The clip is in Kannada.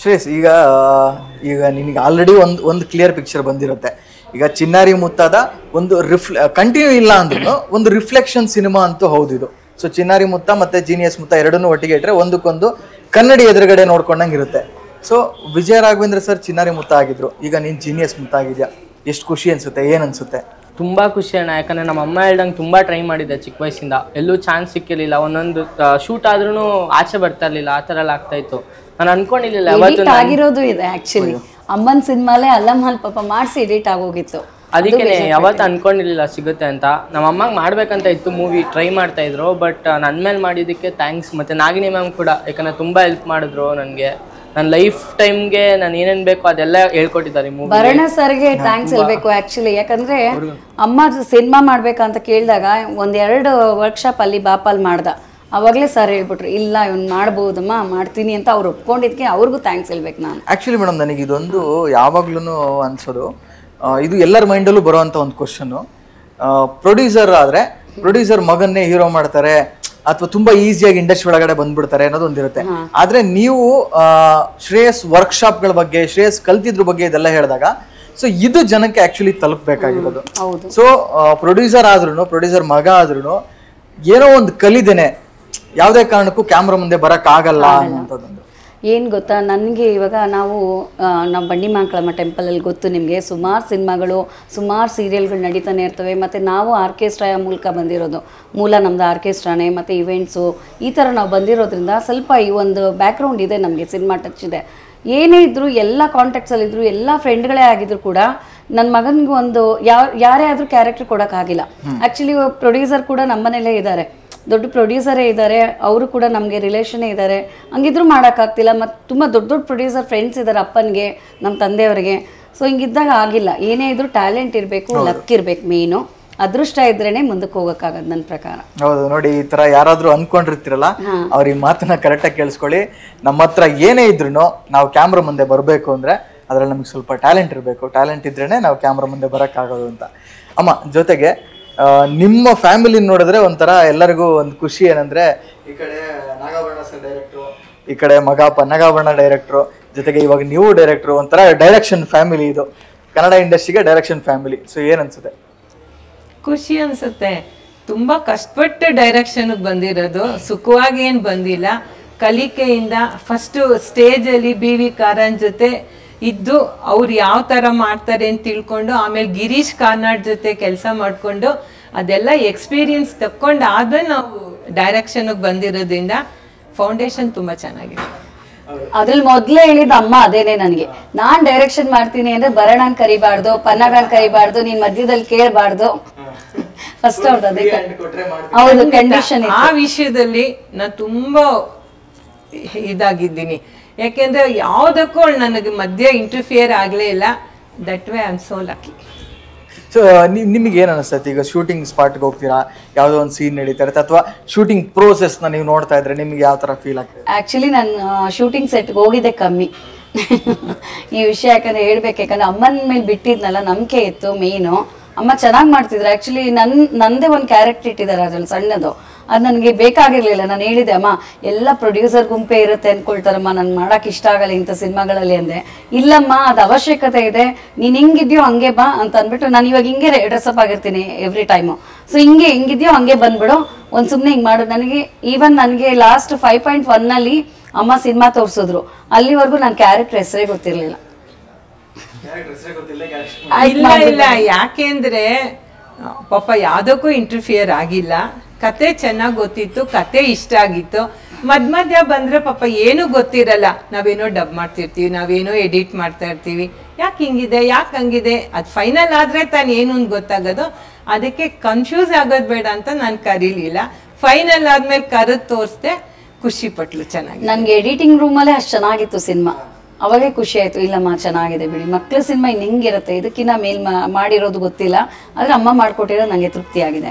ಶ್ರೇಯಸ್, ಈಗ ಈಗ ನಿನಗೆ ಆಲ್ರೆಡಿ ಒಂದು ಕ್ಲಿಯರ್ ಪಿಕ್ಚರ್ ಬಂದಿರುತ್ತೆ. ಈಗ ಚಿನ್ನಾರಿ ಮುತ್ತಾದ ಒಂದು ಕಂಟಿನ್ಯೂ ಇಲ್ಲ ಅಂದ್ರೂ ಒಂದು ರಿಫ್ಲೆಕ್ಷನ್ ಸಿನಿಮಾ ಅಂತೂ ಹೌದು ಇದು. ಸೊ ಚಿನ್ನಾರಿ ಮುತ್ತ ಮತ್ತೆ ಜೀನಿಯಸ್ ಮುತ್ತ ಎರಡನ್ನೂ ಒಟ್ಟಿಗೆ ಇಟ್ಟರೆ ಒಂದಕ್ಕೊಂದು ಕನ್ನಡಿ ಎದುರುಗಡೆ ನೋಡ್ಕೊಂಡಂಗೆ ಇರುತ್ತೆ. ಸೊ ವಿಜಯ ರಾಘವೇಂದ್ರ ಸರ್ ಚಿನ್ನಾರಿ ಮುತ್ತ ಆಗಿದ್ರು, ಈಗ ನೀನು ಜೀನಿಯಸ್ ಮುತ್ತ ಆಗಿದ್ಯಾ, ಎಷ್ಟು ಖುಷಿ ಅನ್ಸುತ್ತೆ, ಏನು ಅನ್ಸುತ್ತೆ? ತುಂಬ ಖುಷಿ ಅಣ್ಣ. ಯಾಕಂದರೆ ನಮ್ಮ ಅಮ್ಮ ಹೇಳ್ದಂಗೆ ತುಂಬ ಟ್ರೈ ಮಾಡಿದ್ದೆ ಚಿಕ್ಕ ವಯಸ್ಸಿಂದ, ಎಲ್ಲೂ ಚಾನ್ಸ್ ಸಿಕ್ಕಿರಲಿಲ್ಲ. ಒಂದೊಂದು ಶೂಟ್ ಆದ್ರೂ ಆಚೆ ಬರ್ತಾ ಇರಲಿಲ್ಲ, ಆ ಥರ ಎಲ್ಲ ಆಗ್ತಾಯಿತ್ತು. ನಾನು ಅನ್ಕೊಂಡಿರ್ಲಿಲ್ಲ ಎಡಿಟ್ ಆಗಿರೋದು ಇದೆ ಆಕ್ಚುಲಿ. ಅಮ್ಮನ ಸಿನಿಮಾಲೇ ಅಲ್ಲಮ್ಮಲ್ ಪಾಪ ಮಾಡಿಸಿ ಎಡಿಟ್ ಆಗೋಗಿತ್ತು. ಅದಕ್ಕೆ ಯಾವತ್ತು ಅನ್ಕೊಂಡಿರ್ಲಿಲ್ಲ ಸಿಗುತ್ತೆ ಅಂತ. ನಮ್ಮ ಅಮ್ಮಂಗೆ ಮಾಡ್ಬೇಕಂತ ಇತ್ತು ಮೂವಿ, ಟ್ರೈ ಮಾಡ್ತಾ ಇದ್ರು. ಬಟ್ ನನ್ನ ಮೇಲೆ ಮಾಡಿದ್ದಕ್ಕೆ ಥ್ಯಾಂಕ್ಸ್. ಮತ್ತು ನಾಗಿನಿ ಮ್ಯಾಮ್ ಕೂಡ, ಯಾಕಂದರೆ ತುಂಬ ಹೆಲ್ಪ್ ಮಾಡಿದ್ರು ನನಗೆ. ನನ್ನ ಲೈಫ್ ಟೈಮ್ಗೆ ನಾನು ಏನೇನು ಬೇಕೋ ಅದೆಲ್ಲ ಹೇಳ್ಕೊಟ್ಟಿದ್ದಾರೆ ಮೂವಿ. ಭರಣ ಸರ್ಗೆ ಥ್ಯಾಂಕ್ಸ್ ಹೇಳ್ಬೇಕು ಆಕ್ಚುಲಿ. ಯಾಕಂದ್ರೆ ಅಮ್ಮ ಸಿನಿಮಾ ಮಾಡ್ಬೇಕಂತ ಕೇಳಿದಾಗ 1-2 ವರ್ಕ್ಶಾಪ್ ಅಲ್ಲಿ ಬಾಪಲ್ ಮಾಡ್ದ. ಅವಾಗಲೇ ಸರ್ ಹೇಳ್ಬಿಟ್ರು, ಇಲ್ಲ ಇವ್ನು ಮಾಡ್ಬೋದಮ್ಮ, ಮಾಡ್ತೀನಿ ಅಂತ ಅವ್ರು ಒಪ್ಕೊಂಡಿದ್ಕೆ ಅವ್ರಿಗೂ ಥ್ಯಾಂಕ್ಸ್ ಹೇಳ್ಬೇಕು ನಾನು. ಆ್ಯಕ್ಚುಲಿ ಮೇಡಮ್, ನನಗೆ ಇದೊಂದು ಯಾವಾಗ್ಲೂ ಅನ್ಸೋದು, ಇದು ಎಲ್ಲರ ಮೈಂಡಲ್ಲೂ ಬರುವಂಥ ಒಂದು ಕ್ವಶನ್ನು. ಪ್ರೊಡ್ಯೂಸರ್ ಆದರೆ ಪ್ರೊಡ್ಯೂಸರ್ ಮಗನ್ನೇ ಹೀರೋ ಮಾಡ್ತಾರೆ ಅಥವಾ ತುಂಬಾ ಈಸಿಯಾಗಿ ಇಂಡಸ್ಟ್ರಿ ಒಳಗಡೆ ಬಂದ್ಬಿಡ್ತಾರೆ ಅನ್ನೋದು ಒಂದಿರುತ್ತೆ. ಆದ್ರೆ ನೀವು ಶ್ರೇಯಸ್ ವರ್ಕ್ಶಾಪ್ಗಳ ಬಗ್ಗೆ, ಶ್ರೇಯಸ್ ಕಲ್ತಿದ್ರ ಬಗ್ಗೆ ಇದೆಲ್ಲ ಹೇಳಿದಾಗ ಸೊ ಇದು ಜನಕ್ಕೆ ಆಕ್ಚುಲಿ ತಲುಪಬೇಕಾಗಿರೋದು. ಸೊ ಪ್ರೊಡ್ಯೂಸರ್ ಆದ್ರೂ, ಪ್ರೊಡ್ಯೂಸರ್ ಮಗ ಆದ್ರೂ ಏನೋ ಒಂದು ಕಲಿದೇನೆ ಯಾವುದೇ ಕಾರಣಕ್ಕೂ ಕ್ಯಾಮ್ರಾ ಮುಂದೆ ಬರಕ್ ಆಗಲ್ಲ ಅನ್ನೋಂಥದ್ದೊಂದು. ಏನು ಗೊತ್ತಾ, ನನಗೆ ಇವಾಗ ನಾವು ಬಂಡಿ ಮಾಂಕಳಮ್ಮ ಟೆಂಪಲಲ್ಲಿ ಗೊತ್ತು ನಿಮಗೆ, ಸುಮಾರು ಸಿನಿಮಾಗಳು, ಸುಮಾರು ಸೀರಿಯಲ್ಗಳು ನಡೀತಾನೆ ಇರ್ತವೆ. ಮತ್ತು ನಾವು ಆರ್ಕೆಸ್ಟ್ರಾ ಮೂಲಕ ಬಂದಿರೋದು, ಮೂಲ ನಮ್ಮದು ಆರ್ಕೆಸ್ಟ್ರಾನೇ, ಮತ್ತು ಇವೆಂಟ್ಸು ಈ ಥರ ನಾವು ಬಂದಿರೋದ್ರಿಂದ ಸ್ವಲ್ಪ ಈ ಒಂದು ಬ್ಯಾಕ್ಗ್ರೌಂಡ್ ಇದೆ ನಮಗೆ, ಸಿನಿಮಾ ಟಚ್ ಇದೆ. ಏನೇ ಇದ್ದರೂ ಎಲ್ಲ ಕಾಂಟ್ಯಾಕ್ಟ್ಸಲ್ಲಿದ್ದರು, ಎಲ್ಲ ಫ್ರೆಂಡ್ಗಳೇ ಆಗಿದ್ರು ಕೂಡ ನನ್ನ ಮಗನಿಗೆ ಒಂದು ಯಾರೇ ಆದರೂ ಕ್ಯಾರೆಕ್ಟರ್ ಕೊಡೋಕ್ಕಾಗಿಲ್ಲ. ಆ್ಯಕ್ಚುಲಿ ಪ್ರೊಡ್ಯೂಸರ್ ಕೂಡ ನಮ್ಮನೇಲೇ ಇದ್ದಾರೆ, ದೊಡ್ಡ ಪ್ರೊಡ್ಯೂಸರೇ ಇದ್ದಾರೆ, ಅವರು ಕೂಡ ನಮಗೆ ರಿಲೇಷನ್ನೇ ಇದ್ದಾರೆ. ಹಂಗಿದ್ರೂ ಮಾಡೋಕ್ಕಾಗ್ತಿಲ್ಲ. ಮತ್ತು ತುಂಬ ದೊಡ್ಡ ದೊಡ್ಡ ಪ್ರೊಡ್ಯೂಸರ್ ಫ್ರೆಂಡ್ಸ್ ಇದ್ದಾರೆ ಅಪ್ಪನಿಗೆ, ನಮ್ಮ ತಂದೆಯವರಿಗೆ. ಸೊ ಹಿಂಗಿದ್ದಾಗ ಆಗಿಲ್ಲ. ಏನೇ ಇದ್ರೂ ಟ್ಯಾಲೆಂಟ್ ಇರಬೇಕು, ಲಕ್ ಇರಬೇಕು, ಮೇನು ಅದೃಷ್ಟ ಇದ್ರೇನೆ ಮುಂದಕ್ಕೆ ಹೋಗೋಕ್ಕಾಗದು ನನ್ನ ಪ್ರಕಾರ. ಹೌದು ನೋಡಿ, ಈ ತರ ಯಾರಾದ್ರೂ ಅನ್ಕೊಂಡಿರ್ತಿರಲ್ಲ, ಅವ್ರಿಗೆ ಮಾತನ್ನ ಕರೆಕ್ಟಾಗಿ ಕೇಳಿಸ್ಕೊಳ್ಳಿ. ನಮ್ಮ ಹತ್ರ ಏನೇ ಇದ್ರು ನಾವು ಕ್ಯಾಮ್ರಾ ಮುಂದೆ ಬರಬೇಕು ಅಂದ್ರೆ ಅದ್ರಲ್ಲಿ ನಮ್ಗೆ ಸ್ವಲ್ಪ ಟ್ಯಾಲೆಂಟ್ ಇರಬೇಕು. ಟ್ಯಾಲೆಂಟ್ ಇದ್ರೇನೆ ನಾವು ಕ್ಯಾಮ್ರಾ ಮುಂದೆ ಬರೋಕ್ಕಾಗೋದು ಅಂತ. ಅಮ್ಮ, ಜೊತೆಗೆ ನಿಮ್ಮ ಫ್ಯಾಮಿಲಿ ನೋಡಿದ್ರೆ ಒಂಥರ ಎಲ್ಲರಿಗೂ ಒಂದು ಖುಷಿ. ಏನಂದ್ರೆ ಈ ಕಡೆ ನಾಗಾಭರಣ ಸರ್ ಡೈರೆಕ್ಟ್ರು, ಈ ಕಡೆ ಮಗಪ್ಪ ನಾಗಾಭರಣ ಡೈರೆಕ್ಟ್ರು, ಜೊತೆಗೆ ಇವಾಗ ನೀವು ಡೈರೆಕ್ಟ್ರು. ಒಂಥರ ಡೈರೆಕ್ಷನ್ ಫ್ಯಾಮಿಲಿ ಇದು, ಕನ್ನಡ ಇಂಡಸ್ಟ್ರಿಗೆ ಡೈರೆಕ್ಷನ್ ಫ್ಯಾಮಿಲಿ. ಸೊ ಏನ್ ಅನ್ಸುತ್ತೆ? ಖುಷಿ ಅನ್ಸುತ್ತೆ. ತುಂಬಾ ಕಷ್ಟಪಟ್ಟು ಡೈರೆಕ್ಷನ್ಗೆ ಬಂದಿರೋದು, ಸುಖವಾಗಿ ಏನು ಬಂದಿಲ್ಲ. ಕಲಿಕೆಯಿಂದ ಫಸ್ಟ್ ಸ್ಟೇಜಲ್ಲಿ BV ಕಾರನ್ ಜೊತೆ ಇದ್ದು ಅವ್ರು ಯಾವ ಥರ ಮಾಡ್ತಾರೆ ಅಂತ ತಿಳ್ಕೊಂಡು, ಆಮೇಲೆ ಗಿರೀಶ್ ಕಾರ್ನಾಡ್ ಜೊತೆ ಕೆಲಸ ಮಾಡಿಕೊಂಡು ಅದೆಲ್ಲ ಎಕ್ಸ್ಪೀರಿಯನ್ಸ್ ತಕ್ಕೊಂಡು ಆದ್ಮೇಲೆ ನಾವು ಡೈರೆಕ್ಷನ್ಗೆ ಬಂದಿರೋದ್ರಿಂದ ಫೌಂಡೇಶನ್ ತುಂಬ ಚೆನ್ನಾಗಿದೆ. ಅದ್ರಲ್ಲಿ ಮೊದ್ಲೇ ಹೇಳಿದ ಅಮ್ಮ ಅದೇನೆ ನನಗೆ, ನಾನ್ ಡೈರೆಕ್ಷನ್ ಮಾಡ್ತೀನಿ ಅಂದ್ರೆ ಭರಣನ್ ಕರಿಬಾರ್ದು, ಪನ್ನಗನ್ ಕರಿಬಾರ್ದು, ನೀನ್ ಮಧ್ಯದಲ್ಲಿ ಕೇಳಬಾರ್ದು. ಫಸ್ಟ್ ಅವ್ರದ್ದು ಅದೇ ಹೌದು ಕಂಡೀಷನ್. ಆ ವಿಷಯದಲ್ಲಿ ನಾನು ತುಂಬಾ ಇದಾಗಿದ್ದೀನಿ. ಯಾಕೆಂದ್ರೆ ಯಾವುದಕ್ಕೂ ನನಗೆ ಮಧ್ಯ ಇಂಟರ್ಫಿಯರ್ ಆಗಲೇ ಇಲ್ಲ. That way I am so lucky. So ನಿಮಗೆ ಏನು ಅನಿಸ್ತೈತೆ? ಈಗ ಶೂಟಿಂಗ್ ಸ್ಪಾಟ್ಗೆ ಹೋಗ್ತೀರಾ, ಯಾವುದೋ ಒಂದು ಸೀನ್ ನಡೀತಾ ಇರುತ್ತೆ, ಅಥವಾ ಶೂಟಿಂಗ್ ಪ್ರೋಸೆಸ್ನ ನೀವು ನೋಡ್ತಾ ಇದ್ರೆ ನಿಮ್ಗೆ ಯಾವ ಥರ ಫೀಲ್ ಆಗ್ತದೆ? ಆ್ಯಕ್ಚುಲಿ ನಾನು ಶೂಟಿಂಗ್ ಸೆಟ್ಗೆ ಹೋಗಿದ್ದೆ ಕಮ್ಮಿ ಈ ವಿಷಯ. ಯಾಕಂದರೆ ಹೇಳ್ಬೇಕು, ಯಾಕಂದರೆ ಅಮ್ಮನ ಮೇಲೆ ಬಿಟ್ಟಿದ್ನಲ್ಲ, ನಂಬಿಕೆ ಇತ್ತು ಮೇಯ್ನು. ಅಮ್ಮ ಚೆನ್ನಾಗಿ ಮಾಡ್ತಿದ್ರು. ಆ್ಯಕ್ಚುಲಿ ನಂದೇ ಒಂದು ಕ್ಯಾರೆಕ್ಟರ್ ಇಟ್ಟಿದ್ದಾರೆ ಅದ್ರಲ್ಲಿ ಸಣ್ಣದು, ಅದು ನನಗೆ ಬೇಕಾಗಿರ್ಲಿಲ್ಲ. ನಾನು ಹೇಳಿದೆ, ಅಮ್ಮ ಎಲ್ಲ ಪ್ರೊಡ್ಯೂಸರ್ ಗುಂಪೇ ಇರುತ್ತೆ ಅಂದ್ಕೊಳ್ತಾರಮ್ಮ, ನನ್ಗೆ ಮಾಡೋಕೆ ಇಷ್ಟ ಆಗಲ್ಲ ಇಂಥ ಸಿನಿಮಾಗಳಲ್ಲಿ ಅಂದೆ. ಇಲ್ಲಮ್ಮ, ಅದು ಅವಶ್ಯಕತೆ ಇದೆ, ನೀನು ಹಿಂಗಿದ್ಯೋ ಹಂಗೆ ಬಾ ಅಂತ ಅಂದ್ಬಿಟ್ಟು, ನಾನು ಇವಾಗ ಹಿಂಗೆ ಡ್ರೆಸ್ಅಪ್ ಆಗಿರ್ತೀನಿ ಎವ್ರಿ ಟೈಮು. ಸೊ ಹಿಂಗಿದ್ಯೋ ಹಂಗೆ ಬಂದ್ಬಿಡು, ಒಂದು ಸುಮ್ಮನೆ ಹಿಂಗೆ ಮಾಡು. ನನಗೆ ಈವನ್ ನನಗೆ ಲಾಸ್ಟ್ 5.1ನಲ್ಲಿ ಅಮ್ಮ ಸಿನಿಮಾ ತೋರಿಸಿದ್ರು, ಅಲ್ಲಿವರೆಗೂ ನನ್ನ ಕ್ಯಾರೆಕ್ಟರ್ ಹೆಸರೇ ಗೊತ್ತಿರಲಿಲ್ಲ. ಇಲ್ಲ ಯಾಕೆಂದ್ರೆ ಪಾಪ ಯಾವುದಕ್ಕೂ ಇಂಟರ್ಫಿಯರ್ ಆಗಿಲ್ಲ. ಕತೆ ಚೆನ್ನಾಗಿ ಗೊತ್ತಿತ್ತು, ಕತೆ ಇಷ್ಟ ಆಗಿತ್ತು. ಮಧ್ಯ ಬಂದ್ರೆ ಪಾಪ ಏನೂ ಗೊತ್ತಿರಲ್ಲ. ನಾವೇನೋ ಡಬ್ ಮಾಡ್ತಿರ್ತೀವಿ, ನಾವೇನೋ ಎಡಿಟ್ ಮಾಡ್ತಾ ಇರ್ತೀವಿ, ಯಾಕೆ ಹಿಂಗಿದೆ, ಯಾಕೆ ಹಂಗಿದೆ, ಅದು ಫೈನಲ್ ಆದ್ರೆ ತಾನು ಏನು ಅಂತ ಗೊತ್ತಾಗೋದು. ಅದಕ್ಕೆ ಕನ್ಫ್ಯೂಸ್ ಆಗೋದು ಬೇಡ ಅಂತ ನಾನು ಕರೀಲಿಲ್ಲ. ಫೈನಲ್ ಆದ್ಮೇಲೆ ಕರೆದು ತೋರಿಸ್ದೆ, ಖುಷಿ ಪಟ್ಲು. ಚೆನ್ನಾಗಿ ನನ್ಗೆ ಎಡಿಟಿಂಗ್ ರೂಮಲ್ಲೇ ಅಷ್ಟು ಚೆನ್ನಾಗಿತ್ತು ಸಿನಿಮಾ. ಅವಾಗೇ ಖುಷಿ ಆಯ್ತು, ಇಲ್ಲಮ್ಮ ಚೆನ್ನಾಗಿದೆ ಬಿಡಿ, ಮಕ್ಕಳ ಸಿನಿಮಾ ಇನ್ನು ಹಿಂಗಿರುತ್ತೆ, ಇದಕ್ಕಿಂತ ಮೇಲ್ ಮಾಡಿರೋದು ಗೊತ್ತಿಲ್ಲ, ಆದ್ರೆ ಅಮ್ಮ ಮಾಡ್ಕೊಟ್ಟಿರೋದು ನನಗೆ ತೃಪ್ತಿ ಆಗಿದೆ.